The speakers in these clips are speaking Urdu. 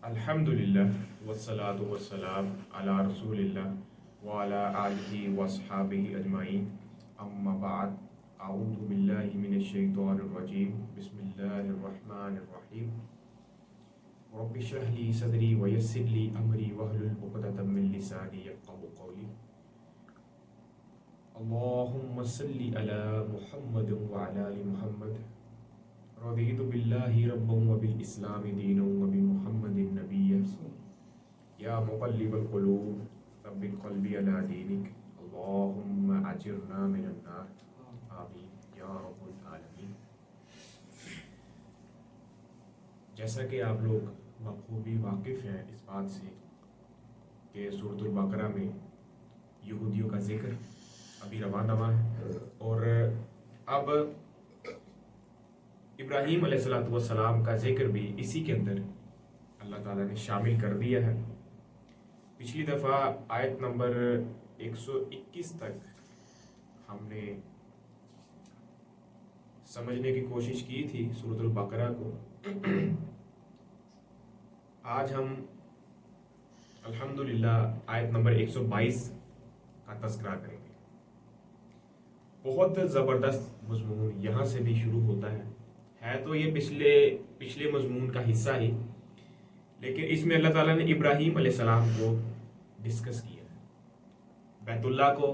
الحمدللہ والصلاة والسلام علی رسول اللہ وعلی آلہ واصحابہ اجمعین اما بعد اعوذ باللہ من الشیطان الرجیم بسم اللہ الرحمن الرحیم رب اشرح لی صدری ویسر لی امری واحلل عقدۃ من لسانی یفقہوا قولی اللہم صلی علی محمد وعلی آل محمد رضیت باللہ ربا وبالاسلام دینا وبمحمد نبیا یا مقلب القلوب ثبت قلبی علی دینک اللہم اجرنا من النار آمین یا رب العالمین۔ جیسا کہ آپ لوگ بخوبی واقف ہیں اس بات سے کہ سورۃ البقرہ میں یہودیوں کا ذکر ابھی رواں دواں ہے، اور اب ابراہیم علیہ السلام کا ذکر بھی اسی کے اندر اللہ تعالیٰ نے شامل کر دیا ہے۔ پچھلی دفعہ آیت نمبر 121 تک ہم نے سمجھنے کی کوشش کی تھی سورۃ البقرہ کو۔ آج ہم الحمدللہ آیت نمبر 122 کا تذکرہ کریں گے۔ بہت زبردست مضمون یہاں سے بھی شروع ہوتا ہے تو یہ پچھلے مضمون کا حصہ ہی، لیکن اس میں اللہ تعالیٰ نے ابراہیم علیہ السلام کو ڈسکس کیا، بیت اللہ کو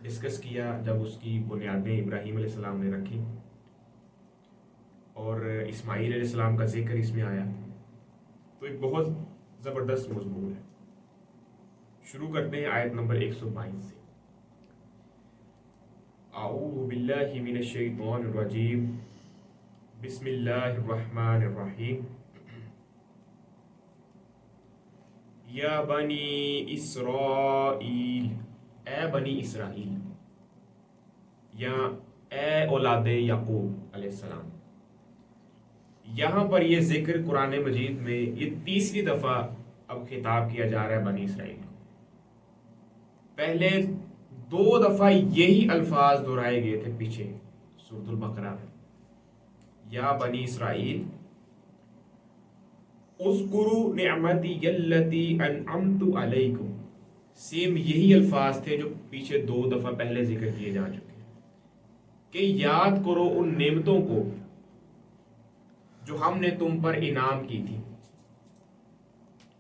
ڈسکس کیا جب اس کی بنیادیں ابراہیم علیہ السلام نے رکھی، اور اسماعیل علیہ السلام کا ذکر اس میں آیا۔ تو ایک بہت زبردست مضمون ہے۔ شروع کرتے ہیں آیت نمبر 122 سے۔ اعوذ باللہ من الشیطان الرجیم بسم اللہ الرحمن الرحیم۔ یا بنی اسرائیل، اے بنی اسرائیل، یا اے اولاد یعقوب علیہ السلام۔ یہاں پر یہ ذکر قرآن مجید میں یہ تیسری دفعہ اب خطاب کیا جا رہا ہے بنی اسرائیل کو۔ پہلے 2 دفعہ یہی الفاظ دہرائے گئے تھے پیچھے سورۃ البقرہ میں، یا بنی اسرائیل اذکروا نعمتی التی انعمت علیکم۔ سیم یہی الفاظ تھے جو پیچھے 2 دفعہ پہلے ذکر کیے جا چکے ہیں کہ یاد کرو ان نعمتوں کو جو ہم نے تم پر انعام کی تھی۔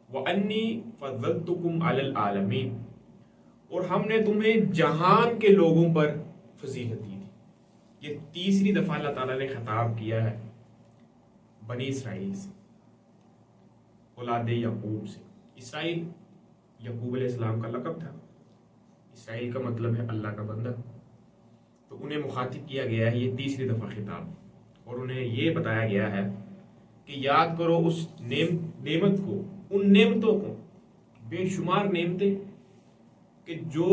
وانی فضلتکم علی العالمین، اور ہم نے تمہیں جہان کے لوگوں پر فضیلت دی تھی۔ یہ تیسری دفعہ اللہ تعالیٰ نے خطاب کیا ہے بنی اسرائیل سے، اولاد یعقوب سے۔ اسرائیل یعقوب علیہ السلام کا لقب تھا، اسرائیل کا مطلب ہے اللہ کا بندہ، تو انہیں مخاطب کیا گیا ہے یہ تیسری دفعہ خطاب، اور انہیں یہ بتایا گیا ہے کہ یاد کرو اس نعمت کو، ان نعمتوں کو، بے شمار نعمتیں کہ جو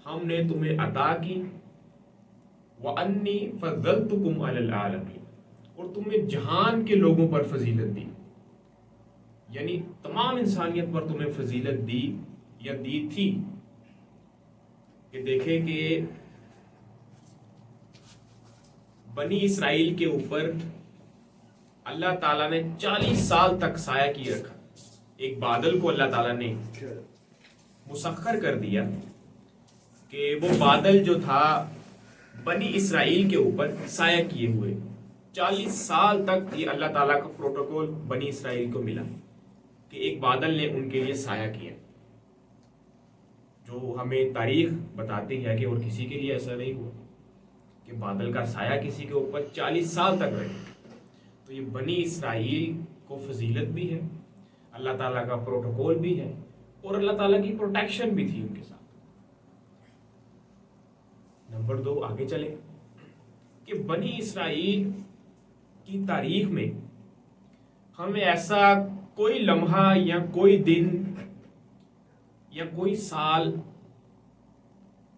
ہم نے تمہیں عطا کی۔ وَأَنِّي فَضَّلْتُكُمْ عَلَى الْعَالَمِينَ، اور تمہیں جہان کے لوگوں پر فضیلت دی، یعنی تمام انسانیت پر تمہیں فضیلت دی یا دی تھی۔ کہ دیکھیں کہ بنی اسرائیل کے اوپر اللہ تعالیٰ نے 40 سال تک سایہ کیے رکھا۔ ایک بادل کو اللہ تعالیٰ نے مسخر کر دیا کہ وہ بادل جو تھا بنی اسرائیل کے اوپر سایہ کیے ہوئے 40 سال تک یہ اللہ تعالیٰ کا پروٹوکول بنی اسرائیل کو ملا کہ ایک بادل نے ان کے لیے سایہ کیا، جو ہمیں تاریخ بتاتی ہے کہ اور کسی کے لیے ایسا نہیں ہوا کہ بادل کا سایہ کسی کے اوپر 40 سال تک رہے۔ تو یہ بنی اسرائیل کو فضیلت بھی ہے، اللہ تعالیٰ کا پروٹوکول بھی ہے، اور اللہ تعالیٰ کی پروٹیکشن بھی تھی ان کے ساتھ۔ نمبر 2 آگے چلے کہ بنی اسرائیل کی تاریخ میں ہمیں ایسا کوئی لمحہ یا کوئی دن یا کوئی سال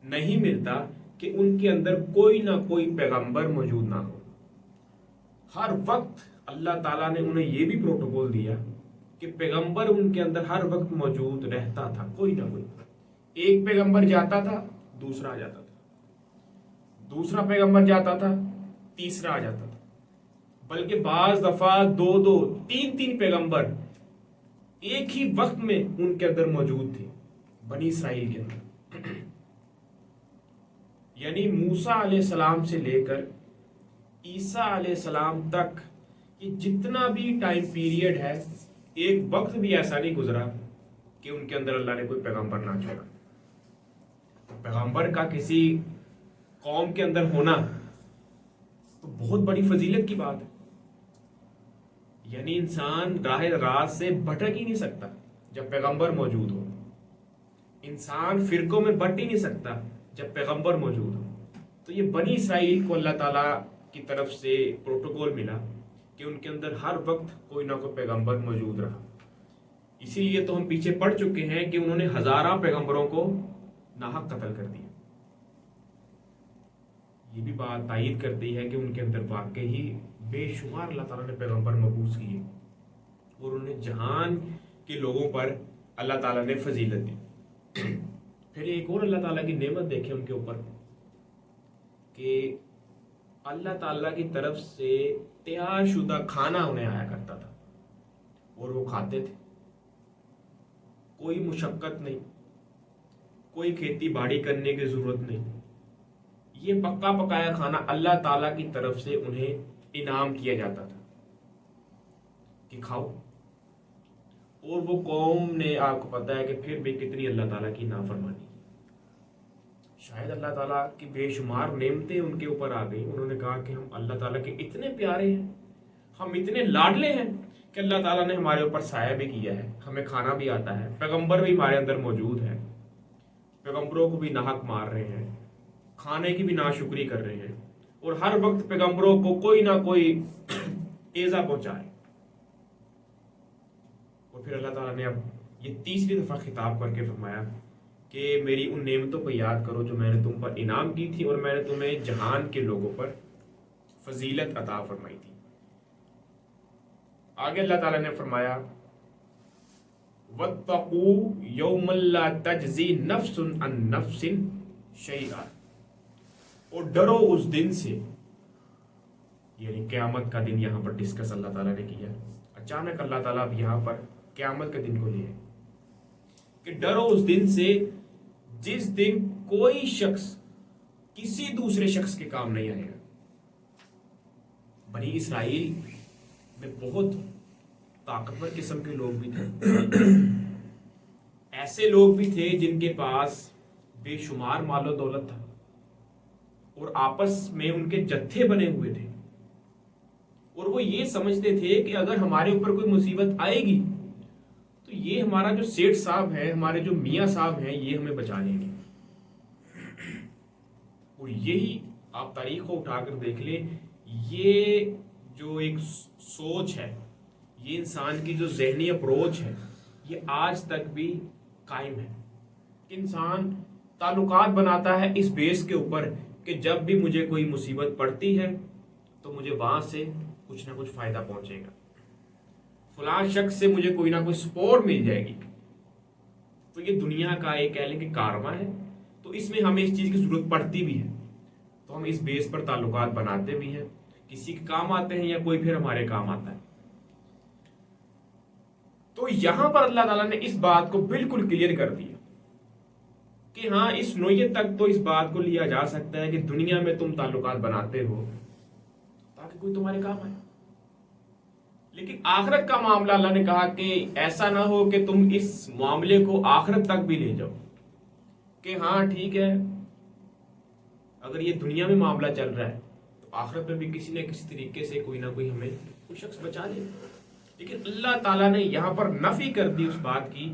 نہیں ملتا کہ ان کے اندر کوئی نہ کوئی پیغمبر موجود نہ ہو۔ ہر وقت اللہ تعالیٰ نے انہیں یہ بھی پروٹوکول دیا کہ پیغمبر ان کے اندر ہر وقت موجود رہتا تھا، کوئی نہ کوئی۔ ایک پیغمبر جاتا تھا، دوسرا آ جاتا تھا، دوسرا پیغمبر جاتا تھا، تیسرا آ جاتا تھا، بلکہ بعض دفعہ 2 2 3 3 پیغمبر ایک ہی وقت میں ان کے اندر موجود تھے، بنی اسرائیل کے اندر. یعنی موسیٰ علیہ السلام سے لے کر عیسیٰ علیہ السلام تک یہ جتنا بھی ٹائم پیریڈ ہے، ایک وقت بھی ایسا نہیں گزرا کہ ان کے اندر اللہ نے کوئی پیغمبر نہ چھوڑا. پیغمبر کا کسی قوم کے اندر ہونا تو بہت بڑی فضیلت کی بات ہے. یعنی انسان راہ راست سے بھٹک ہی نہیں سکتا جب پیغمبر موجود ہو. انسان فرقوں میں بٹ ہی نہیں سکتا جب پیغمبر موجود ہو. تو یہ بنی اسرائیل کو اللہ تعالیٰ کی طرف سے پروٹوکول ملا کہ ان کے اندر ہر وقت کوئی نہ کوئی پیغمبر موجود رہا. اسی لیے تو ہم پیچھے پڑ چکے ہیں کہ انہوں نے ہزارہ پیغمبروں کو ناحق قتل کر دیا. یہ بھی بات تائید کرتی ہے کہ ان کے اندر واقعی بے شمار اللہ تعالیٰ نے پیغمبر مبعوث کیے اور انہیں جہان کے لوگوں پر اللہ تعالیٰ نے فضیلت دی. پھر ایک اور اللہ تعالیٰ کی نعمت دیکھیں ان کے اوپر کہ اللہ تعالیٰ کی طرف سے تیار شدہ کھانا انہیں آیا کرتا تھا اور وہ کھاتے تھے. کوئی مشقت نہیں، کوئی کھیتی باڑی کرنے کی ضرورت نہیں. یہ پکا پکایا کھانا اللہ تعالیٰ کی طرف سے انہیں انعام کیا جاتا تھا کہ کھاؤ. اور وہ قوم نے، آپ کو پتا ہے کہ پھر بھی کتنی اللہ تعالیٰ کی نافرمانی. شاید اللہ تعالیٰ کی بے شمار نعمتیں ان کے اوپر آ گئی. انہوں نے کہا کہ ہم اللہ تعالیٰ کے اتنے پیارے ہیں، ہم اتنے لاڈلے ہیں کہ اللہ تعالیٰ نے ہمارے اوپر سایہ بھی کیا ہے، ہمیں کھانا بھی آتا ہے، پیغمبر بھی ہمارے اندر موجود ہے، پیغمبروں کو بھی ناحق مار رہے ہیں، کھانے کی بھی ناشکری کر رہے ہیں، اور ہر وقت پیغمبروں کو کوئی نہ کوئی ایذا پہنچائے. اور پھر اللہ تعالیٰ نے اب یہ تیسری دفعہ خطاب کر کے فرمایا کہ میری ان نعمتوں کو یاد کرو جو میں نے تم پر انعام کی تھی اور میں نے تمہیں جہان کے لوگوں پر فضیلت عطا فرمائی تھی. آگے اللہ تعالیٰ نے فرمایا وَاتَّقُوا يَوْمًا لَا تَجْزِي نَفْسٌ عَن نَفْسٍ شَيْئًا، اور ڈرو اس دن سے. یعنی قیامت کا دن یہاں پر ڈسکس اللہ تعالیٰ نے کیا. اچانک اللہ تعالیٰ اب یہاں پر قیامت کے دن کو لے کہ ڈرو اس دن سے جس دن کوئی شخص کسی دوسرے شخص کے کام نہیں آئے گا. بنی اسرائیل میں بہت طاقتور قسم کے لوگ بھی تھے. ایسے لوگ بھی تھے جن کے پاس بے شمار مال و دولت تھا اور آپس میں ان کے جتھے بنے ہوئے تھے اور وہ یہ سمجھتے تھے کہ اگر ہمارے اوپر کوئی مصیبت آئے گی تو یہ ہمارا جو سیٹھ صاحب ہے، ہمارے جو میاں صاحب ہیں، یہ ہمیں بچا لیں گے. اور یہی آپ تاریخ کو اٹھا کر دیکھ لیں، یہ جو ایک سوچ ہے، یہ انسان کی جو ذہنی اپروچ ہے، یہ آج تک بھی قائم ہے کہ انسان تعلقات بناتا ہے اس بیس کے اوپر کہ جب بھی مجھے کوئی مصیبت پڑتی ہے تو مجھے وہاں سے کچھ نہ کچھ فائدہ پہنچے گا، فلاں شخص سے مجھے کوئی نہ کوئی سپورٹ مل جائے گی. تو یہ دنیا کا ایک کہہ لیں کہ کارواں ہے. تو اس میں ہمیں اس چیز کی ضرورت پڑتی بھی ہے، تو ہم اس بیس پر تعلقات بناتے بھی ہیں. کسی کے کام آتے ہیں یا کوئی پھر ہمارے کام آتا ہے. تو یہاں پر اللہ تعالیٰ نے اس بات کو بالکل کلیئر کر دیا کہ ہاں اس نوعیت تک تو اس بات کو لیا جا سکتا ہے کہ دنیا میں تم تعلقات بناتے ہو تاکہ کوئی تمہارے کام آئے، لیکن آخرت کا معاملہ اللہ نے کہا کہ ایسا نہ ہو کہ تم اس معاملے کو آخرت تک بھی لے جاؤ کہ ہاں ٹھیک ہے اگر یہ دنیا میں معاملہ چل رہا ہے تو آخرت میں بھی کسی نہ کسی طریقے سے کوئی نہ کوئی ہمیں کوئی شخص بچا لے. لیکن اللہ تعالیٰ نے یہاں پر نفی کر دی اس بات کی،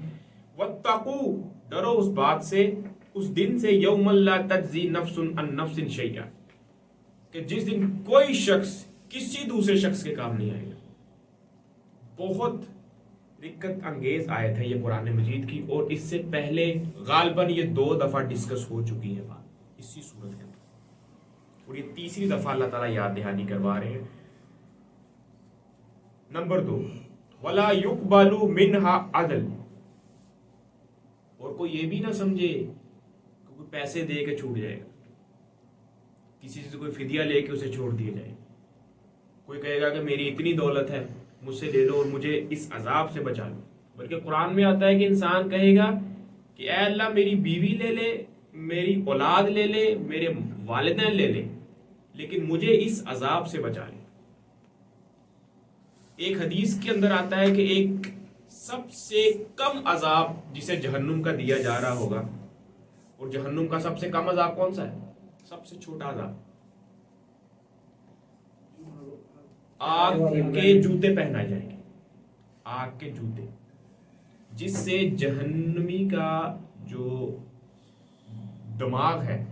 وَاتَّقُوا، ڈرو اس بات سے، اس دن سے، یوم لا تجزی نفس عن نفس شیئا، کہ جس دن کوئی شخص کسی دوسرے شخص کے کام نہیں آئے گا. بہت دقت انگیز آیت ہے یہ قرآن مجید کی، اور اس سے پہلے غالباً یہ 2 دفعہ ڈسکس ہو چکی ہے بات اسی صورت کے اندر، اور یہ تیسری دفعہ اللہ تعالیٰ یاد دہانی کروا رہے ہیں. نمبر 2، وَلَا يُقْبَلُ مِنْهَا عَدْلٌ، اور کوئی یہ بھی نہ سمجھے کہ کوئی پیسے دے کے چھوٹ جائے گا، کسی سے کوئی فدیہ لے کے اسے چھوڑ دیا جائے. کوئی کہے گا کہ میری اتنی دولت ہے مجھ سے لے لو اور مجھے اس عذاب سے بچا لو. بلکہ قرآن میں آتا ہے کہ انسان کہے گا کہ اے اللہ میری بیوی لے لے، میری اولاد لے لے، میرے والدین لے لے، لیکن مجھے اس عذاب سے بچا لے۔ ایک حدیث کے اندر آتا ہے کہ ایک سب سے کم عذاب جسے جہنم کا دیا جا رہا ہوگا، اور جہنم کا سب سے کم عذاب کون سا ہے؟ سب سے چھوٹا عذاب آگ کے جوتے پہنائے جائیں گے، آگ کے جوتے، جس سے جہنمی کا جو دماغ ہے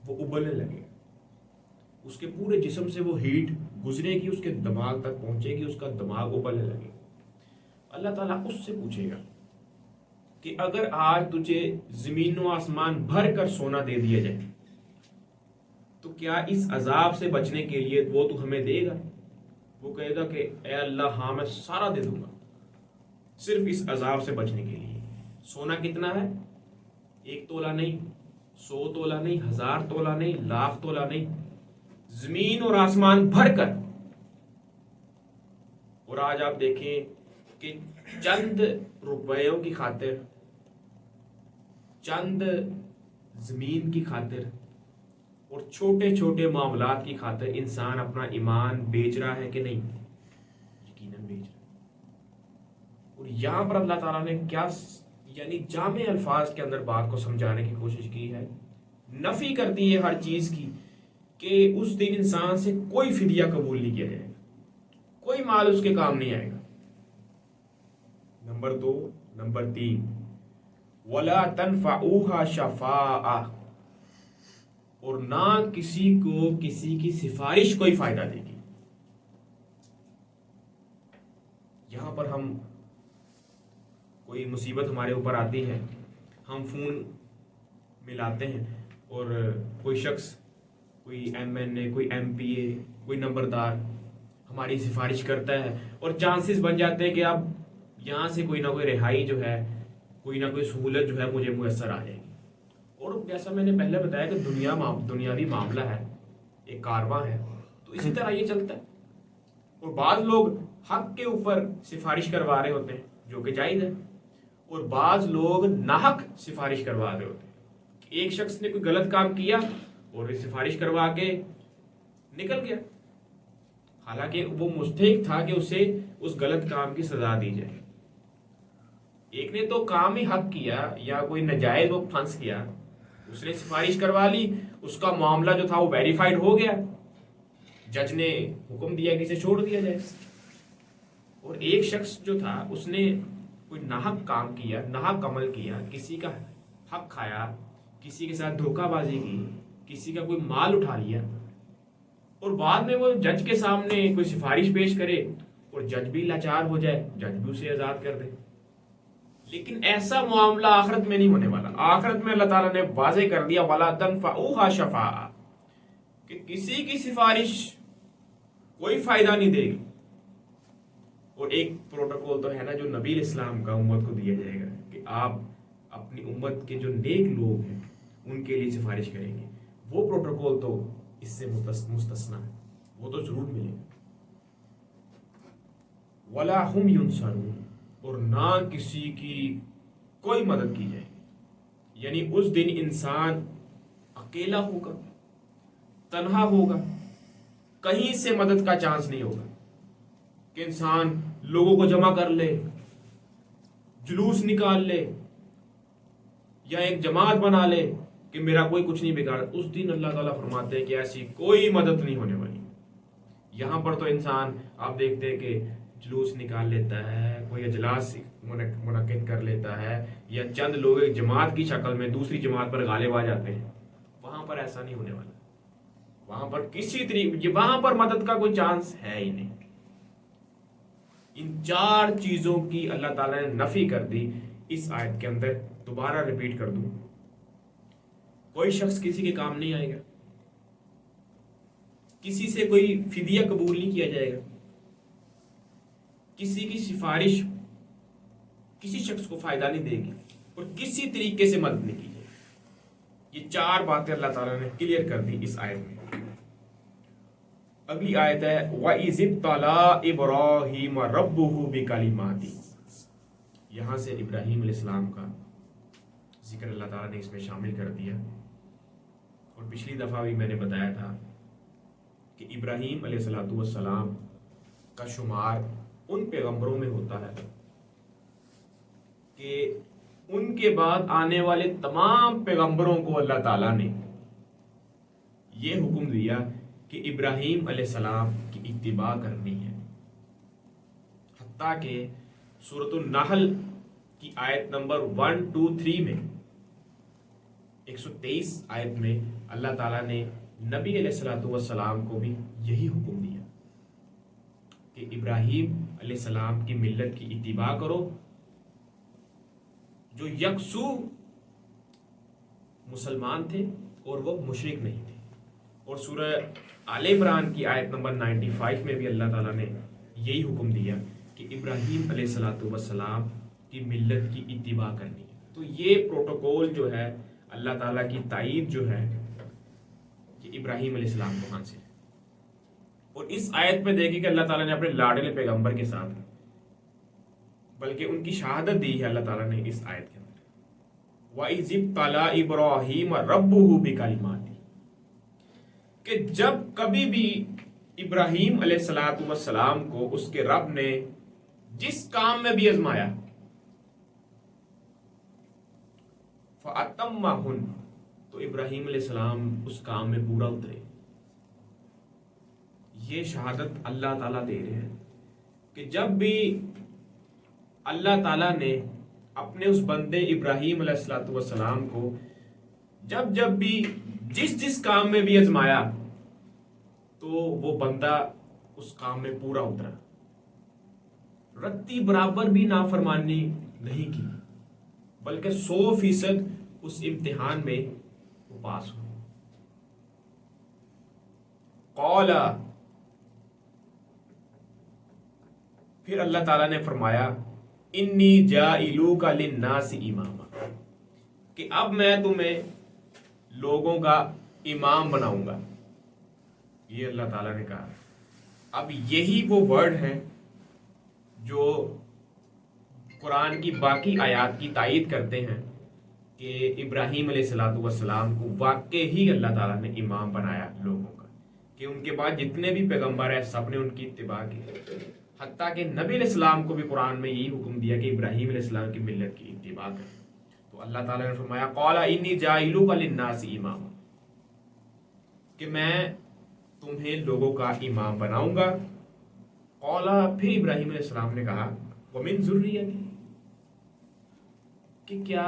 وہ ابلنے لگے، اس کے پورے جسم سے وہ ہیٹ گزرے گی، اس کے دماغ تک پہنچے گی، اس کا دماغ ابلنے لگے۔ اللہ تعالیٰ اس سے پوچھے گا کہ اگر آج تجھے زمین و آسمان بھر کر سونا دے دیا جائے تو کیا اس عذاب سے بچنے کے لیے وہ تو ہمیں دے گا؟ وہ کہے گا کہ اے اللہ ہاں میں سارا دے دوں گا، صرف اس عذاب سے بچنے کے لیے۔ سونا کتنا ہے؟ 1 تولہ نہیں، 100 تولہ نہیں، 1000 تولہ نہیں، لاکھ تولہ نہیں، زمین اور آسمان بھر کر۔ اور آج آپ دیکھیں کہ چند روپیوں کی خاطر، چند زمین کی خاطر اور چھوٹے چھوٹے معاملات کی خاطر انسان اپنا ایمان بیچ رہا ہے کہ نہیں؟ یقیناً بیچ رہا ہے۔ اور یہاں پر اللہ تعالیٰ نے کیا یعنی جامع الفاظ کے اندر بات کو سمجھانے کی کوشش کی ہے، نفی کر دی ہے ہر چیز کی، کہ اس دن انسان سے کوئی فدیہ قبول نہیں کیا جائے گا، کوئی مال اس کے کام نہیں آئے گا۔ نمبر 2، نمبر 3، وَلَا تَنْفَعُوهَا شَفَاعَةٌ، اور نہ کسی کو کسی کی سفارش کوئی فائدہ دے گی۔ یہاں پر ہم کوئی مصیبت ہمارے اوپر آتی ہے، ہم فون ملاتے ہیں اور کوئی شخص، کوئی ایم این اے، کوئی ایم پی اے، کوئی نمبردار ہماری سفارش کرتا ہے، اور چانسز بن جاتے ہیں کہ اب یہاں سے کوئی نہ کوئی رہائی جو ہے، کوئی نہ کوئی سہولت جو ہے مجھے میسر آ جائے گی۔ اور جیسا میں نے پہلے بتایا کہ دنیاوی معاملہ ہے، ایک کارواں ہے، تو اسی طرح یہ چلتا ہے۔ اور بعض لوگ حق کے اوپر سفارش کروا رہے ہوتے ہیں جو کہ جائز ہے، اور بعض لوگ ناحق سفارش کروا رہے ہوتے ہیں۔ ایک شخص نے کوئی غلط کام کیا اور سفارش کروا کے نکل گیا، حالانکہ وہ مستحق تھا کہ اسے اس غلط کام کی سزا دی جائے۔ ایک نے تو کام ہی حق کیا یا کوئی نجائز وہ پھنس گیا، اس نے سفارش کروا لی، اس کا معاملہ جو تھا وہ ویریفائڈ ہو گیا، جج نے حکم دیا کہ اسے چھوڑ دیا جائے۔ اور ایک شخص جو تھا اس نے کوئی ناحق کام کیا، ناحق عمل کیا، کسی کا حق کھایا، کسی کے ساتھ دھوکہ بازی کی، کسی کا کوئی مال اٹھا لیا، اور بعد میں وہ جج کے سامنے کوئی سفارش پیش کرے اور جج بھی لاچار ہو جائے، جج بھی اسے آزاد کر دے۔ لیکن ایسا معاملہ آخرت میں نہیں ہونے والا۔ آخرت میں اللہ تعالیٰ نے واضح کر دیا وَلَا تَنْفَعُوهَا شَفَاعَةٌ، کہ کسی کی سفارش کوئی فائدہ نہیں دے گی۔ اور ایک پروٹوکول تو ہے نا جو نبی اسلام کا امت کو دیا جائے گا، کہ آپ اپنی امت کے جو نیک لوگ ہیں ان کے لیے سفارش کریں گے، وہ پروٹوکول تو اس سے مستثنا ہے، وہ تو ضرور ملے گا۔ وَلَا هُمْ يُنصَرُونَ، اور نہ کسی کی کوئی مدد کی جائے گی۔ یعنی اس دن انسان اکیلا ہوگا، تنہا ہوگا، کہیں سے مدد کا چانس نہیں ہوگا کہ انسان لوگوں کو جمع کر لے، جلوس نکال لے، یا ایک جماعت بنا لے کہ میرا کوئی کچھ نہیں بگاڑ۔ اس دن اللہ تعالیٰ فرماتے ہیں کہ ایسی کوئی مدد نہیں ہونے والی۔ یہاں پر تو انسان آپ دیکھتے ہیں کہ جلوس نکال لیتا ہے، کوئی اجلاس منعقد کر لیتا ہے، یا چند لوگ ایک جماعت کی شکل میں دوسری جماعت پر غالب آ جاتے ہیں۔ وہاں پر ایسا نہیں ہونے والا، وہاں پر کسی طریقے، وہاں پر مدد کا کوئی چانس ہے ہی نہیں۔ ان 4 چیزوں کی اللہ تعالیٰ نے نفی کر دی اس آیت کے اندر۔ دوبارہ ریپیٹ کر دوں، کوئی شخص کسی کے کام نہیں آئے گا، کسی سے کوئی فدیہ قبول نہیں کیا جائے گا، کسی کی سفارش کسی شخص کو فائدہ نہیں دے گی، اور کسی طریقے سے مدد نہیں کی جائے گی۔ یہ 4 باتیں اللہ تعالیٰ نے کلیئر کر دی اس آیت میں۔ اگلی آیت ہے وَإِذِ ابْتَلَىٰ إِبْرَاهِيمَ رَبُّهُ بِكَلِمَاتٍ، یہاں سے ابراہیم علیہ السلام کا ذکر اللہ تعالیٰ نے اس میں شامل کر دیا. اور پچھلی دفعہ بھی میں نے بتایا تھا کہ ابراہیم علیہ السلام کا شمار ان پیغمبروں میں ہوتا ہے کہ ان کے بعد آنے والے تمام پیغمبروں کو اللہ تعالیٰ نے یہ حکم دیا کہ ابراہیم علیہ السلام کی اتباع کرنی ہے. حتیٰ کہ سورۃ النحل کی آیت نمبر 123 میں 123 آیت میں اللہ تعالیٰ نے نبی علیہ السلام کو بھی یہی حکم دیا کہ ابراہیم علیہ السلام کی ملت کی اتباع کرو جو یکسو مسلمان تھے اور وہ مشرک نہیں تھے. اور سورہ آل عمران کی آیت نمبر 95 میں بھی اللہ تعالیٰ نے یہی حکم دیا کہ ابراہیم علیہ السلام کی ملت کی اتباع کرنی ہے. تو یہ پروٹوکول جو ہے اللہ تعالیٰ کی تائید جو ہے کہ ابراہیم علیہ السلام کو حاصل ہے. اور اس آیت میں دیکھیں کہ اللہ تعالیٰ نے اپنے لاڈلے پیغمبر کے ساتھ بلکہ ان کی شہادت دی ہے اللہ تعالیٰ نے اس آیت کے اندر. وَإِذِ ابْتَلَىٰ إِبْرَاهِيمَ رَبُّهُ بِكَلِمَاتٍ کہ جب کبھی بھی ابراہیم علیہ السلام کو اس کے رب نے جس کام میں بھی آزمایا فَأَتَمَّهُنَّ تو ابراہیم علیہ السلام اس کام میں پورا اترے. یہ شہادت اللہ تعالیٰ دے رہے ہیں کہ جب بھی اللہ تعالیٰ نے اپنے اس بندے ابراہیم علیہ السلام کو جب بھی جس کام میں بھی آزمایا تو وہ بندہ اس کام میں پورا اترا. رتی برابر بھی نافرمانی نہیں کی بلکہ 100% اس امتحان میں وہ پاس ہوئے. قال پھر اللہ تعالیٰ نے فرمایا انی جاعلوک للناس اماما کہ اب میں تمہیں لوگوں کا امام بناؤں گا. یہ اللہ تعالیٰ نے کہا. اب یہی وہ ورڈ ہے جو قرآن کی باقی آیات کی تائید کرتے ہیں کہ ابراہیم علیہ السلام کو واقع ہی اللہ تعالیٰ نے امام بنایا لوگوں کا کہ ان کے بعد جتنے بھی پیغمبر ہیں سب نے ان کی اتباع کی. حتیٰ کہ نبی علیہ السلام کو بھی قرآن میں یہی حکم دیا کہ ابراہیم علیہ السلام کی ملت کی اتباع کریں. تو اللہ تعالیٰ نے فرمایا قال انی جاعلوک للناس اماما کہ میں تمہیں لوگوں کا امام بناؤں گا. قال پھر ابراہیم علیہ السلام نے کہا ومن ذریتی کہ کیا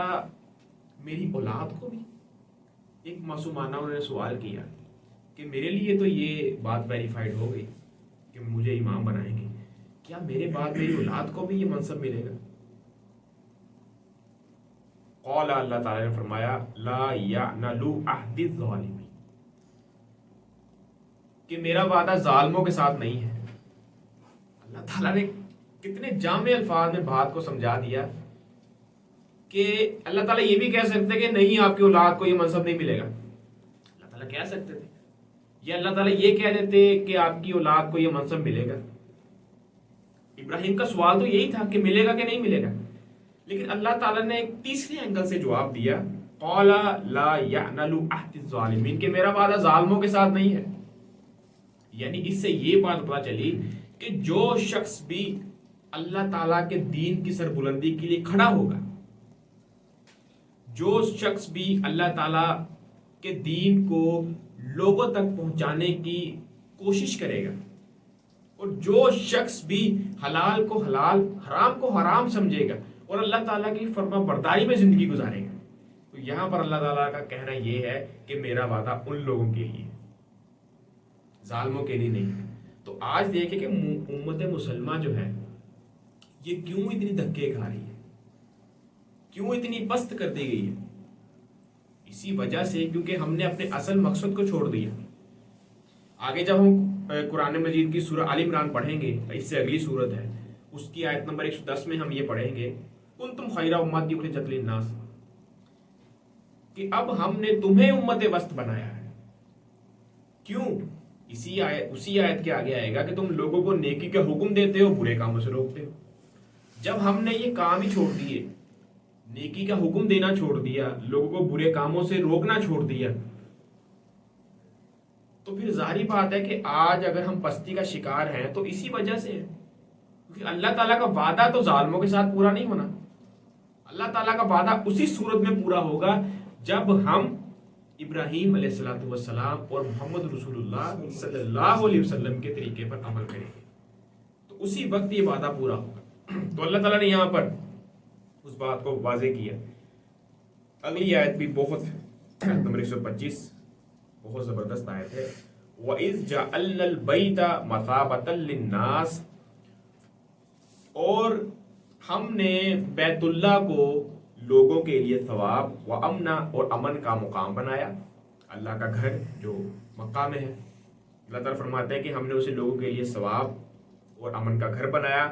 میری اولاد کو بھی. ایک معصومانہ انہوں نے سوال کیا کہ میرے لیے تو یہ بات ویریفائڈ ہو گئی کہ مجھے امام بنائیں گے, کیا میرے بعد میری اولاد کو بھی یہ منصب ملے گا؟ قال اللہ تعالیٰ نے فرمایا لا یعنل عہد الظالمین کہ میرا وعدہ ظالموں کے ساتھ نہیں ہے. اللہ تعالیٰ نے کتنے جامع الفاظ میں بات کو سمجھا دیا کہ اللہ تعالیٰ یہ بھی کہہ سکتے کہ نہیں آپ کی اولاد کو یہ منصب نہیں ملے گا. اللہ تعالیٰ کہہ سکتے تھے یا اللہ تعالیٰ یہ کہہ دیتے کہ آپ کی اولاد کو یہ منصب ملے گا. ابراہیم کا سوال تو یہی تھا کہ ملے گا کہ نہیں ملے گا, لیکن اللہ تعالیٰ نے ایک تیسرے اینگل سے جواب دیا قال لا یعنل عہد الظالمین کہ میرا وعدہ ظالموں کے ساتھ نہیں ہے. یعنی اس سے یہ بات پتہ چلی کہ جو شخص بھی اللہ تعالیٰ کے دین کی سربلندی کے لیے کھڑا ہوگا, جو شخص بھی اللہ تعالیٰ کے دین کو لوگوں تک پہنچانے کی کوشش کرے گا, اور جو شخص بھی حلال کو حلال حرام کو حرام سمجھے گا اور اللہ تعالیٰ کی فرما برداری میں زندگی گزارے گا, تو یہاں پر اللہ تعالیٰ کا کہنا یہ ہے کہ میرا وعدہ ان لوگوں کے لیے, ظالموں کے لیے نہیں. تو آج دیکھیں کہ امت مسلمہ جو ہے یہ کیوں اتنی دھکے کھا رہی ہے, کیوں اتنی پست کر دی گئی ہے؟ اسی وجہ سے کیونکہ ہم نے اپنے اصل مقصد کو چھوڑ دیا. آگے جب ہم قرآن مجید کی سورہ آل عمران پڑھیں گے, اس سے اگلی سورت ہے, اس کی آیت نمبر 110 میں ہم یہ پڑھیں گے کنتم خیر امۃ اخرجت للناس کہ اب ہم نے تمہیں امت وسط بنایا ہے. کیوں؟ اسی آیت کے آگے آئے گا کہ تم لوگوں کو نیکی کا حکم دیتے ہو, برے کاموں سے روکتے ہو. جب ہم نے یہ کام ہی چھوڑ دیے، نیکی کا حکم دینا چھوڑ دیا، لوگوں کو برے کاموں سے روکنا چھوڑ دیا، تو پھر ظاہری بات ہے کہ آج اگر ہم پستی کا شکار ہیں تو اسی وجہ سے ہے، کیونکہ اللہ تعالیٰ کا وعدہ تو ظالموں کے ساتھ پورا نہیں ہونا۔ اللہ تعالیٰ کا وعدہ اسی صورت میں پورا ہوگا جب ہم ابراہیم علیہ الصلوۃ والسلام اور محمد رسول اللہ صلی اللہ علیہ وسلم کے طریقے پر عمل کریں گے، تو اسی وقت یہ وعدہ پورا ہوگا۔ تو اللہ تعالیٰ نے یہاں پر اس بات کو واضح کیا۔ اگلی آیت بھی بہت نمبر 125 بہت زبردست آیت ہے۔ وَإِذْ جَعَلْنَا الْبَيْتَ مَثَابَةً لِلنَّاسِ، اور ہم نے بیت اللہ کو لوگوں کے لیے ثواب و امنا اور امن کا مقام بنایا۔ اللہ کا گھر جو مکہ میں ہے، اللہ تعالیٰ فرماتے ہیں کہ ہم نے اسے لوگوں کے لیے ثواب اور امن کا گھر بنایا۔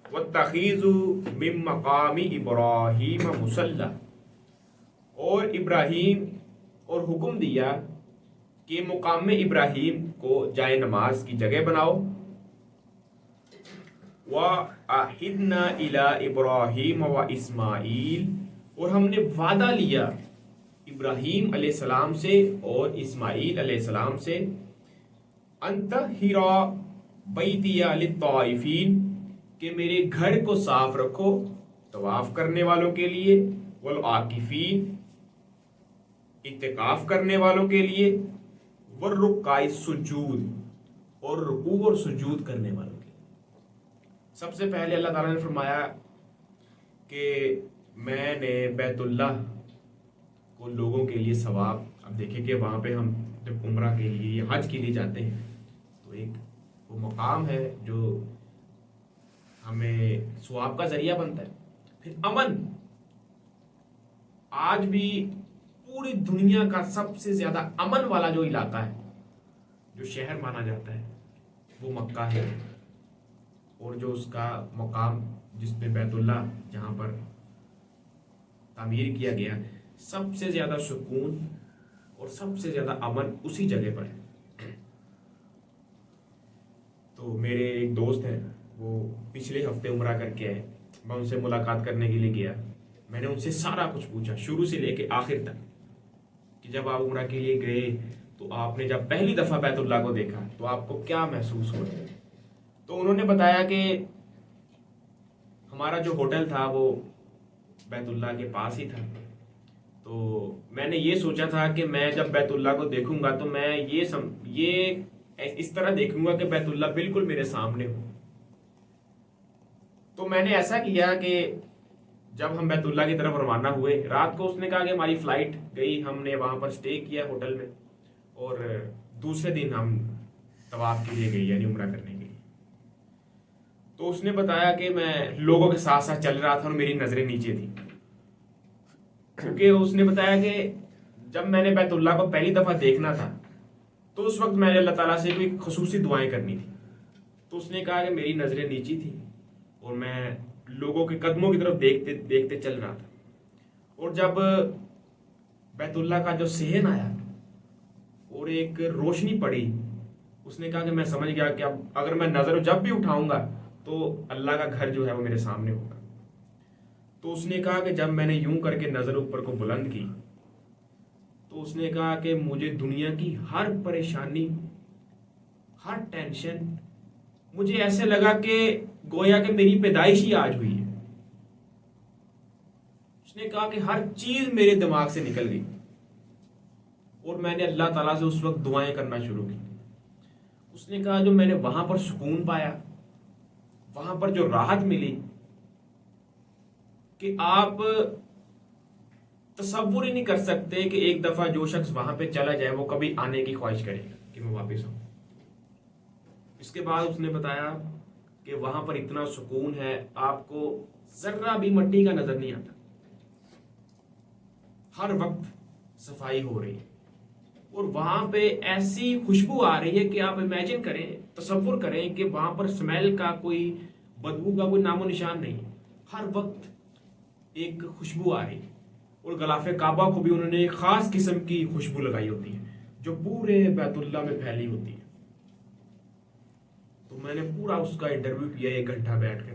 وَاتَّخِذُوا مِن مَّقَامِ إِبْرَاهِيمَ مُصَلًّى، اور ابراہیم اور حکم دیا کہ مقام ابراہیم کو جائے نماز کی جگہ بناؤ۔ وَأَعِدْنَا إِلَىٰ إِبْرَاهِيمَ وَإِسْمَاعِيلَ، اور ہم نے وعدہ لیا ابراہیم علیہ السلام سے اور اسماعیل علیہ السلام سے، أَن طَهِّرَ بَيْتِيَ لِلطَّائِفِينَ، کہ میرے گھر کو صاف رکھو طواف کرنے والوں کے لیے، والعاکفین اعتکاف کرنے والوں کے لیے، والرکع السجود اور رکوع اور سجود کرنے والوں کے لیے۔ سب سے پہلے اللہ تعالیٰ نے فرمایا کہ میں نے بیت اللہ کو لوگوں کے لیے ثواب، اب دیکھیں کہ وہاں پہ ہم جب عمرہ کے لیے یا حج کے لیے جاتے ہیں تو ایک وہ مقام ہے جو ہمیں ثواب کا ذریعہ بنتا ہے۔ پھر امن، آج بھی پوری دنیا کا سب سے زیادہ امن والا جو علاقہ ہے، جو شہر مانا جاتا ہے، وہ مکہ ہے، اور جو اس کا مقام جس پہ بیت اللہ جہاں پر تعمیر کیا گیا، سب سے زیادہ سکون اور سب سے زیادہ امن اسی جگہ پر ہے۔ تو میرے ایک دوست ہیں، وہ پچھلے ہفتے عمرہ کر کے آئے، میں ان سے ملاقات کرنے کے لیے گیا، میں نے ان سے سارا کچھ پوچھا شروع سے لے کے آخر تک، کہ جب آپ عمرہ کے لیے گئے تو آپ نے جب پہلی دفعہ بیت اللہ کو دیکھا تو آپ کو کیا محسوس ہوا؟ تو انہوں نے بتایا کہ ہمارا جو ہوٹل تھا وہ بیت اللہ کے پاس ہی تھا، تو میں نے یہ سوچا تھا کہ میں جب بیت اللہ کو دیکھوں گا تو میں یہ اس طرح دیکھوں گا کہ بیت اللہ بالکل میرے سامنے ہو۔ تو میں نے ایسا کیا کہ جب ہم بیت اللہ کی طرف روانہ ہوئے، رات کو اس نے کہا کہ ہماری فلائٹ گئی، ہم نے وہاں پر سٹے کیا ہوٹل میں، اور دوسرے دن ہم طواف کے لیے گئے، یعنی عمرہ کرنے کے لیے۔ تو اس نے بتایا کہ میں لوگوں کے ساتھ ساتھ چل رہا تھا اور میری نظریں نیچے تھیں، کیونکہ اس نے بتایا کہ جب میں نے بیت اللہ کو پہلی دفعہ دیکھنا تھا تو اس وقت میں نے اللہ تعالیٰ سے کوئی خصوصی دعائیں کرنی تھی، تو اس نے کہا کہ میری نظریں نیچی تھیں اور میں لوگوں کے قدموں کی طرف دیکھتے دیکھتے چل رہا تھا، اور جب بیت اللہ کا جو صحن آیا اور ایک روشنی پڑی، اس نے کہا کہ میں سمجھ گیا کہ اب اگر میں نظر جب بھی اٹھاؤں گا تو اللہ کا گھر جو ہے وہ میرے سامنے ہوگا۔ تو اس نے کہا کہ جب میں نے یوں کر کے نظر اوپر کو بلند کی تو اس نے کہا کہ مجھے دنیا کی ہر پریشانی، ہر ٹینشن، مجھے ایسے لگا کہ گویا کہ میری پیدائش ہی آج ہوئی ہے۔ اس نے کہا کہ ہر چیز میرے دماغ سے نکل گئی، اور میں نے اللہ تعالیٰ سے اس وقت دعائیں کرنا شروع کی۔ اس نے کہا جو میں نے وہاں پر سکون پایا، وہاں پر جو راحت ملی، کہ آپ تصور ہی نہیں کر سکتے کہ ایک دفعہ جو شخص وہاں پہ چلا جائے وہ کبھی آنے کی خواہش کرے گا کہ میں واپس آؤں۔ اس کے بعد اس نے بتایا کہ وہاں پر اتنا سکون ہے، آپ کو ذرہ بھی مٹی کا نظر نہیں آتا، ہر وقت صفائی ہو رہی ہے، اور وہاں پہ ایسی خوشبو آ رہی ہے کہ آپ امیجن کریں، تصور کریں کہ وہاں پر سمیل کا کوئی، بدبو کا کوئی نام و نشان نہیں، ہر وقت ایک خوشبو آ رہی ہے، اور غلاف کعبہ کو بھی انہوں نے ایک خاص قسم کی خوشبو لگائی ہوتی ہے جو پورے بیت اللہ میں پھیلی ہوتی ہے۔ تو میں نے پورا اس کا انٹرویو کیا 1 گھنٹہ بیٹھ کر،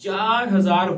4000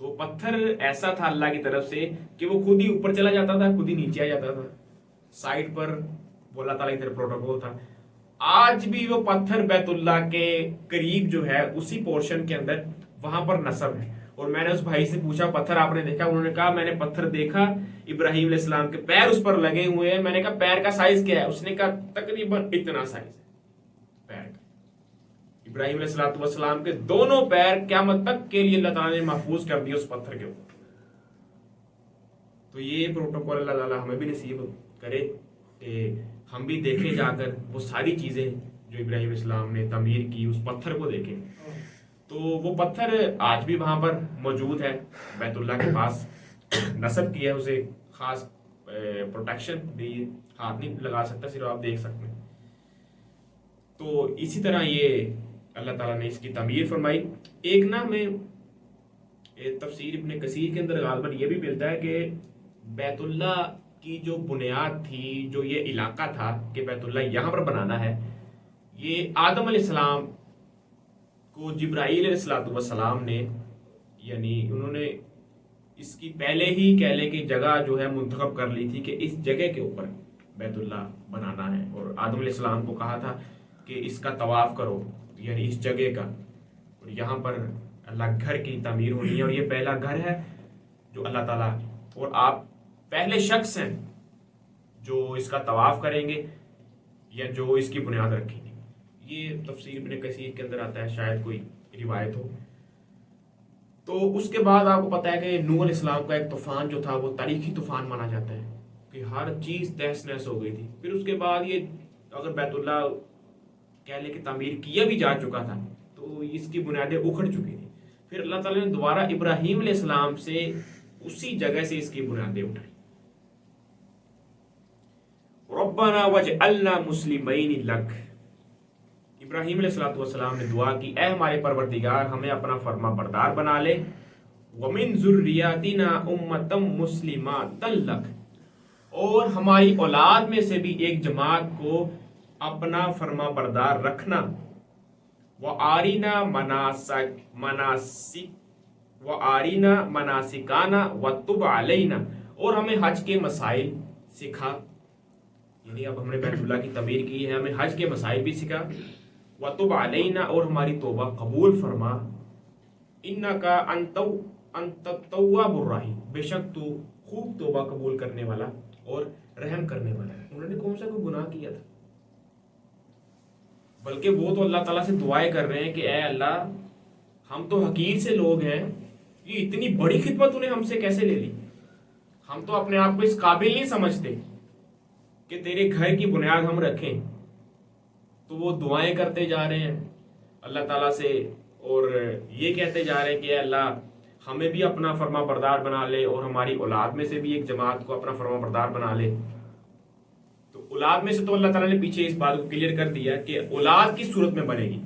تو پتھر ایسا تھا اللہ کی طرف سے کہ وہ خود ہی اوپر چلا جاتا تھا، خود ہی نیچے آ جاتا تھا، سائڈ پر وہ اللہ تعالیٰ کی طرف پروٹوکول تھا۔ آج بھی وہ پتھر بیت اللہ کے قریب جو ہے اسی پورشن کے اندر وہاں پر نصب ہے۔ اور میں نے اس بھائی سے پوچھا پتھر آپ نے دیکھا؟ انہوں نے کہا میں نے پتھر دیکھا، ابراہیم علیہ السلام کے پیر اس پر لگے ہوئے ہیں۔ میں نے کہا پیر کا سائز کیا ہے؟ اس نے کہا تقریباً اتنا سائز ہے پیر کا۔ ابراہیم علیہ السلام کے دونوں پیر قیامت تک کے لیے اللہ تعالیٰ نے محفوظ کر دیا اس پتھر کے اوپر۔ تو یہ پروٹوکول اللہ تعالیٰ ہمیں بھی نصیب کرے کہ ہم بھی دیکھیں جا کر وہ ساری چیزیں جو ابراہیم علیہ السلام نے تعمیر کی، اس پتھر کو دیکھیں۔ تو وہ پتھر آج بھی وہاں پر موجود ہے بیت اللہ کے پاس، نصب کیا ہے، اسے خاص پروٹیکشن دی، ہاتھ نہیں لگا سکتا، صرف آپ دیکھ سکتے ہیں۔ تو اسی طرح یہ اللہ تعالیٰ نے اس کی تعمیر فرمائی۔ ایک نا ہمیں تفسیر ابن کثیر کے اندر غالباً یہ بھی ملتا ہے کہ بیت اللہ کی جو بنیاد تھی، جو یہ علاقہ تھا کہ بیت اللہ یہاں پر بنانا ہے، یہ آدم علیہ السلام کو جبرائیل علیہ السلام نے، یعنی انہوں نے اس کی پہلے ہی کہہ لے کہ جگہ جو ہے منتخب کر لی تھی کہ اس جگہ کے اوپر بیت اللہ بنانا ہے، اور آدم علیہ السلام کو کہا تھا کہ اس کا طواف کرو، یعنی اس جگہ کا، اور یہاں پر اللہ گھر کی تعمیر ہونی ہے، اور یہ پہلا گھر ہے جو اللہ تعالیٰ، اور آپ پہلے شخص ہیں جو اس کا طواف کریں گے یا جو اس کی بنیاد رکھیں گے۔ یہ تفسیر ابن کثیر کے اندر آتا ہے، شاید کوئی روایت ہو۔ تو اس کے بعد آپ کو پتا ہے کہ نوح علیہ السلام کا ایک طوفان جو تھا وہ تاریخی طوفان مانا جاتا ہے کہ ہر چیز تہس نہس ہو گئی تھی۔ پھر اس کے بعد یہ اگر بیت اللہ کہہ لے کہ تعمیر کیا بھی جا چکا تھا تو اس کی بنیادیں اکھڑ چکی تھی۔ پھر اللہ تعالیٰ نے دوبارہ ابراہیم علیہ السلام سے اسی جگہ سے اس کی بنیادیں اٹھائی۔ ربنا وجعلنا مسلمین لک، ابراہیم علیہ السلام نے دعا کی اے ہمارے پروردگار ہمیں اپنا فرما بردار بنا لے، ومن ذریاتنا امتا مسلمات لک، اور ہماری اولاد میں سے بھی ایک جماعت کو اپنا فرما بردار رکھنا، وآرینا مناسکانا وتب علینا، اور ہمیں حج کے مسائل سکھا، یعنی اب ہم نے بیت اللہ کی تعمیر کی ہے، ہمیں حج کے مسائل بھی سکھا، وتب علینا، اور ہماری توبہ قبول فرما، انکا انت التواب الرحیم، بے شک تو خوب توبہ قبول کرنے والا اور رحم کرنے والا ہے۔ انہوں نے کون سا کوئی گناہ کیا تھا؟ بلکہ وہ تو اللہ تعالیٰ سے دعائیں کر رہے ہیں کہ اے اللہ ہم تو حقیر سے لوگ ہیں، یہ اتنی بڑی خدمت انہیں ہم سے کیسے لے لی؟ ہم تو اپنے آپ کو اس قابل نہیں سمجھتے کہ تیرے گھر کی بنیاد ہم رکھیں۔ تو وہ دعائیں کرتے جا رہے ہیں اللہ تعالیٰ سے، اور یہ کہتے جا رہے ہیں کہ اے اللہ ہمیں بھی اپنا فرما بردار بنا لے، اور ہماری اولاد میں سے بھی ایک جماعت کو اپنا فرما بردار بنا لے۔ تو اولاد میں سے تو اللہ تعالیٰ نے پیچھے اس بات کو کلیئر کر دیا کہ اولاد کی صورت میں بنے گی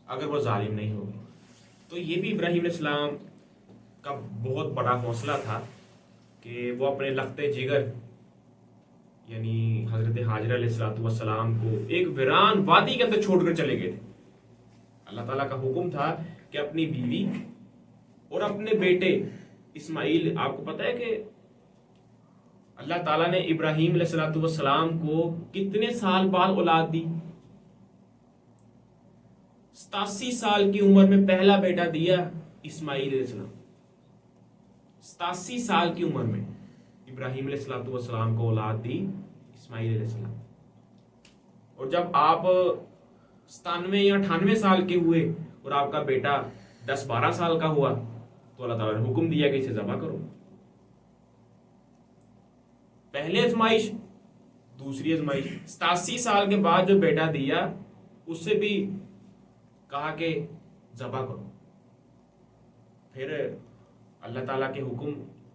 اگر وہ ظالم نہیں ہوگی۔ تو یہ بھی ابراہیم علیہ السلام کا بہت بڑا حوصلہ تھا کہ وہ اپنے لخت جگر یعنی حضرت حاجرہ علیہ السلام کو ایک ویران وادی کے اندر چھوڑ کر چلے گئے تھے۔ اللہ تعالیٰ کا حکم تھا کہ اپنی بیوی اور اپنے بیٹے اسماعیل، آپ کو پتا ہے کہ اللہ تعالیٰ نے ابراہیم علیہ السلام کو کتنے سال بعد اولاد دی؟ 87 سال کی عمر میں پہلا بیٹا دیا اسماعیل علیہ السلام۔ 87 سال کی عمر میں ابراہیم علیہ السلام کو اولاد دی اسماعیل علیہ السلام۔ اور جب آپ 97 یا 98 سال کے ہوئے اور آپ کا بیٹا 10-12 سال کا ہوا تو اللہ تعالیٰ نے حکم دیا کہ اسے ذبح کرو۔ پہلے ازمائش، دوسری ازمائش، 87 سال کے بعد جو بیٹا دیا اس سے بھی کہا کہ ذبح کرو۔ پھر اللہ تعالیٰ کے حکم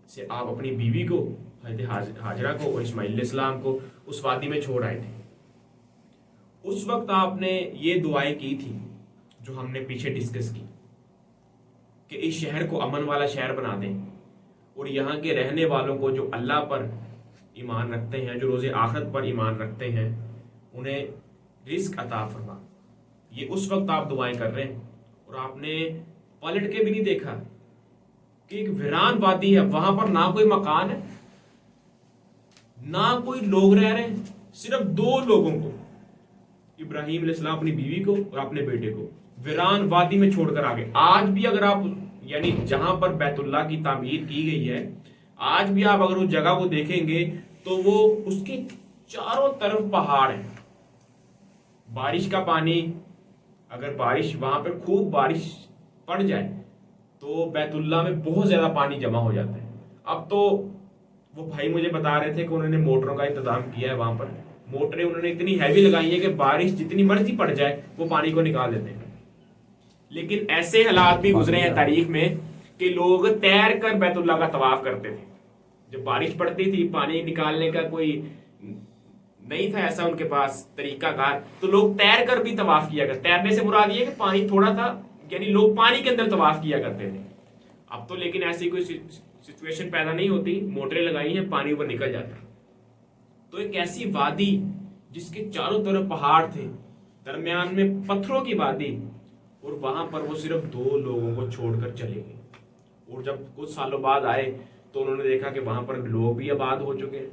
سے آپ اپنی بیوی کو حضرت حاجرہ کو اور اسماعیل علیہ السلام کو اس وادی میں چھوڑ آئے تھے۔ اس وقت آپ نے یہ دعائیں کی تھی جو ہم نے پیچھے ڈسکس کی کہ اس شہر کو امن والا شہر بنا دیں، اور یہاں کے رہنے والوں کو جو اللہ پر ایمان رکھتے ہیں، جو روز آخرت پر ایمان رکھتے ہیں، انہیں رزق عطا فرما۔ یہ اس وقت آپ دعائیں کر رہے ہیں، اور آپ نے پلٹ کے بھی نہیں دیکھا کہ ایک ویران وادی ہے، وہاں پر نہ کوئی مکان ہے نہ کوئی لوگ رہ رہے ہیں، صرف دو لوگوں کو، ابراہیم علیہ السلام اپنی بیوی کو اور اپنے بیٹے کو ویران وادی میں چھوڑ کر آگے۔ آج بھی اگر آپ یعنی جہاں پر بیت اللہ کی تعمیر کی گئی ہے، آج بھی آپ اگر اس جگہ کو دیکھیں گے تو وہ اس کے چاروں طرف پہاڑ ہیں۔ بارش کا پانی، اگر بارش وہاں پر خوب بارش پڑ جائے تو بیت اللہ میں بہت زیادہ پانی جمع ہو جاتا ہے۔ اب تو وہ بھائی مجھے بتا رہے تھے کہ انہوں نے موٹروں کا انتظام کیا ہے، وہاں پر موٹریں انہوں نے اتنی ہیوی لگائی ہیں کہ بارش جتنی مرضی پڑ جائے وہ پانی کو نکال دیتے ہیں۔ لیکن ایسے حالات بھی گزرے ہیں تاریخ میں کہ لوگ تیر کر بیت اللہ کا طواف کرتے تھے۔ جب بارش پڑتی تھی، پانی نکالنے کا کوئی نہیں تھا ایسا ان کے پاس طریقہ کار، تو لوگ تیر کر بھی طواف کیا کرتے۔ تیرنے سے مراد یہ کہ پانی تھوڑا تھا، یعنی لوگ پانی کے اندر طواف کیا کرتے تھے۔ اب تو لیکن ایسی کوئی سچویشن پیدا نہیں ہوتی، موٹریں لگائی ہیں، پانی اوپر نکل جاتا ہے۔ تو ایک ایسی وادی جس کے چاروں طرف پہاڑ تھے، درمیان میں پتھروں کی وادی، اور وہاں پر وہ صرف دو لوگوں کو چھوڑ کر چلے گئے۔ اور جب کچھ سالوں بعد آئے تو انہوں نے دیکھا کہ وہاں پر لوگ بھی آباد ہو چکے ہیں،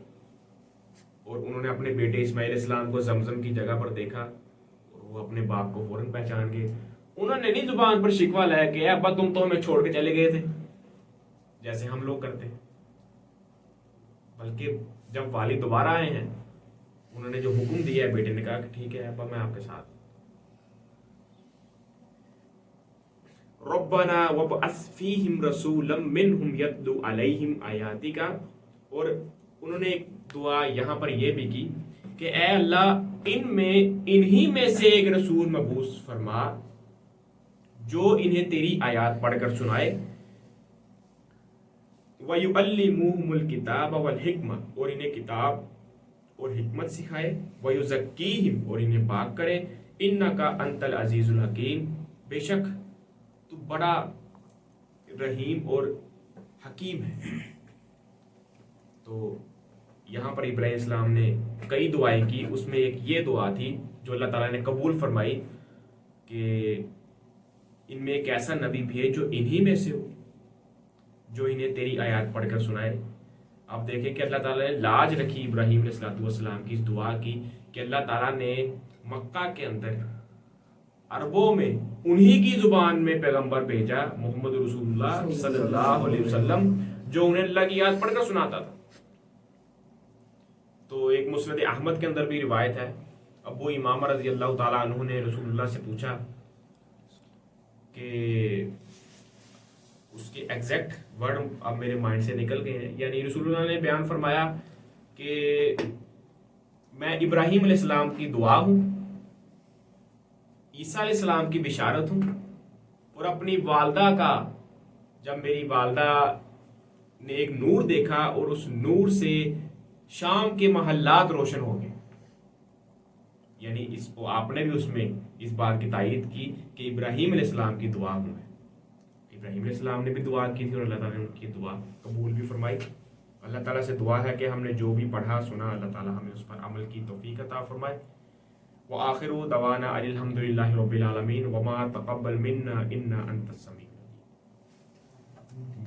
اور انہوں نے اپنے بیٹے اسماعیل علیہ السلام کو زمزم کی جگہ پر دیکھا اور وہ اپنے باپ کو فوراً پہچان گئے۔ انہوں نے نہیں زبان پر شکوہ لایا کہ ابا تم تو ہمیں چھوڑ کے چلے گئے تھے جیسے ہم لوگ کرتے، بلکہ جب والد دوبارہ آئے ہیں انہوں نے جو حکم دیا ہے، بیٹے نے کہا کہ ٹھیک ہے ابا میں آپ کے ساتھ۔ ربنا وابعث فیہم رسولا منہم یتلو علیہم آیاتک، اور انہوں نے ایک دعا یہاں پر یہ بھی کی کہ اے اللہ انہی میں سے ایک رسول مبعوث فرما جو انہیں تیری آیات پڑھ کر سنائے، وَيُعَلِّمُهُمُ الْكِتَابَ وَالْحِکْمَةَ، اور انہیں کتاب اور حکمت سکھائے، وَيُزَکِّیہم، اور انہیں پاک کرے، اِنَّکَ أَنْتَ الْعَزِیزُ الْحَکِیم، بے شک تو بڑا رحیم اور حکیم ہے۔ تو یہاں پر ابراہیم السلام نے کئی دعائیں کی، اس میں ایک یہ دعا تھی جو اللہ تعالیٰ نے قبول فرمائی کہ ان میں ایک ایسا نبی بھیج جو انہی میں سے ہو، جو انہیں تیری آیات پڑھ کر سنائے۔ اب دیکھیں کہ اللہ تعالیٰ نے لاج رکھی ابراہیم علیہ السلام کی اس دعا کی کہ اللہ تعالیٰ نے مکہ کے اندر عربوں میں انہی کی زبان میں پیغمبر بھیجا، محمد رسول اللہ صلی اللہ علیہ وسلم، جو انہیں اللہ کی یاد پڑھ کر سناتا تھا۔ تو ایک مسند احمد کے اندر بھی روایت ہے، ابو امامہ رضی اللہ تعالیٰ عنہ نے رسول اللہ سے پوچھا کہ اس کے ایگزیکٹ ورڈ اب میرے مائنڈ سے نکل گئے ہیں، یعنی رسول اللہ نے بیان فرمایا کہ میں ابراہیم علیہ السلام کی دعا ہوں، عیسیٰ علیہ السلام کی بشارت ہوں، اور اپنی والدہ کا، جب میری والدہ نے ایک نور دیکھا اور اس نور سے شام کے محلات روشن ہو گئے، یعنی آپ نے بھی اس میں اس بات کی تائید کی کہ ابراہیم علیہ السلام کی دعا ہوں۔ ابراہیم علیہ السلام نے بھی دعا کی تھی اور اللہ تعالیٰ نے ان کی دعا قبول بھی فرمائی۔ اللہ تعالیٰ سے دعا ہے کہ ہم نے جو بھی پڑھا سنا، اللہ تعالیٰ ہمیں اس پر عمل کی توفیق عطا فرمائے۔ وآخر دعوانا الحمد للہ رب العالمین وما تقبل منا انہ انت السمیع العلیم۔